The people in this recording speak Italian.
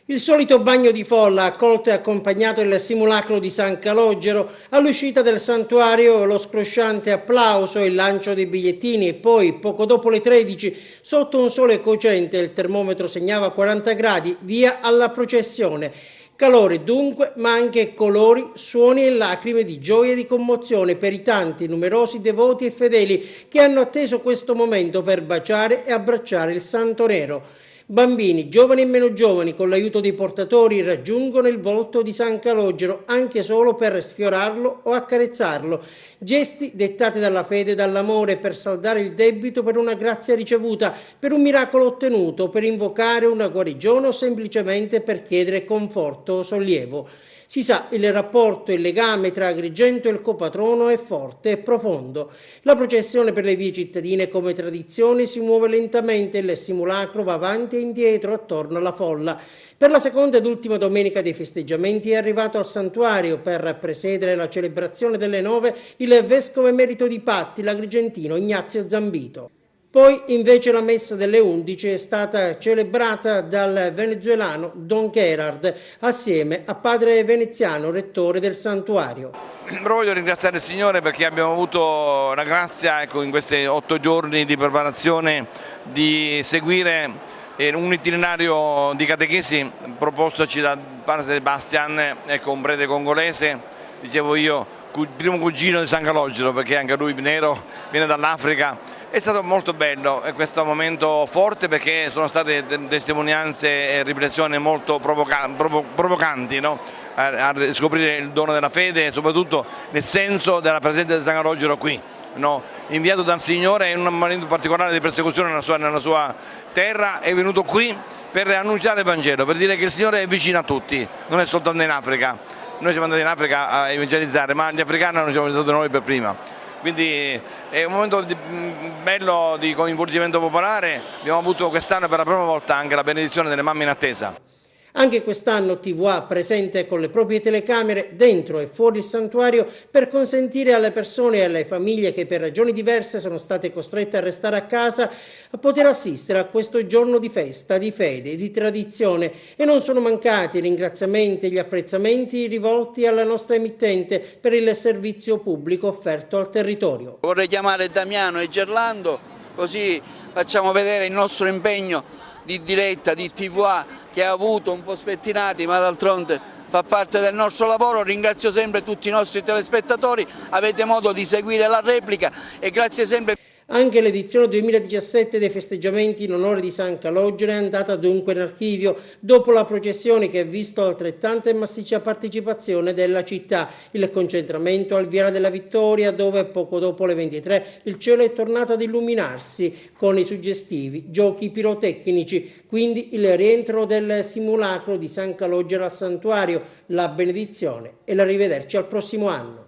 Il solito bagno di folla ha accolto e accompagnato il simulacro di San Calogero. All'uscita del santuario lo scrosciante applauso e il lancio dei bigliettini e poi, poco dopo le 13, sotto un sole cocente, il termometro segnava 40 gradi, via alla processione. Calore dunque, ma anche colori, suoni e lacrime di gioia e di commozione per i tanti numerosi devoti e fedeli che hanno atteso questo momento per baciare e abbracciare il Santo Nero. Bambini, giovani e meno giovani, con l'aiuto dei portatori, raggiungono il volto di San Calogero anche solo per sfiorarlo o accarezzarlo. Gesti dettati dalla fede e dall'amore per saldare il debito per una grazia ricevuta, per un miracolo ottenuto, per invocare una guarigione o semplicemente per chiedere conforto o sollievo. Si sa, il rapporto, il legame tra Agrigento e il copatrono è forte e profondo. La processione per le vie cittadine come tradizione si muove lentamente e il simulacro va avanti e indietro attorno alla folla. Per la seconda ed ultima domenica dei festeggiamenti è arrivato al santuario per presiedere la celebrazione delle 9 il vescovo emerito di Patti, l'agrigentino Ignazio Zambito. Poi invece la messa delle 11 è stata celebrata dal venezuelano Don Gerard assieme a padre Veneziano, rettore del santuario. Voglio ringraziare il Signore perché abbiamo avuto la grazia, ecco, in questi 8 giorni di preparazione di seguire un itinerario di catechesi propostoci da padre Bastian, ecco, un prete congolese, dicevo io, primo cugino di San Calogero, perché anche lui nero, viene dall'Africa. È stato molto bello questo momento forte perché sono state testimonianze e riflessioni molto provocanti, no? A scoprire il dono della fede e soprattutto nel senso della presenza di San Calogero qui, no? Inviato dal Signore in un momento particolare di persecuzione nella sua terra, è venuto qui per annunciare il Vangelo, per dire che il Signore è vicino a tutti, non è soltanto in Africa. Noi siamo andati in Africa a evangelizzare, ma gli africani non siamo stati noi per prima. Quindi è un momento bello di coinvolgimento popolare. Abbiamo avuto quest'anno per la prima volta anche la benedizione delle mamme in attesa. Anche quest'anno TVA presente con le proprie telecamere dentro e fuori il santuario per consentire alle persone e alle famiglie che per ragioni diverse sono state costrette a restare a casa a poter assistere a questo giorno di festa, di fede e di tradizione, e non sono mancati i ringraziamenti e gli apprezzamenti rivolti alla nostra emittente per il servizio pubblico offerto al territorio. Vorrei chiamare Damiano e Gerlando, così facciamo vedere il nostro impegno di diretta, di TVA, che ha avuto un po' spettinati, ma d'altronde fa parte del nostro lavoro. Ringrazio sempre tutti i nostri telespettatori, avete modo di seguire la replica e grazie sempre. Anche l'edizione 2017 dei festeggiamenti in onore di San Calogero è andata dunque in archivio, dopo la processione che ha visto altrettanta e massiccia partecipazione della città, il concentramento al Viale della Vittoria, dove poco dopo le 23 il cielo è tornato ad illuminarsi con i suggestivi giochi pirotecnici, quindi il rientro del simulacro di San Calogero al santuario, la benedizione e l'arrivederci al prossimo anno.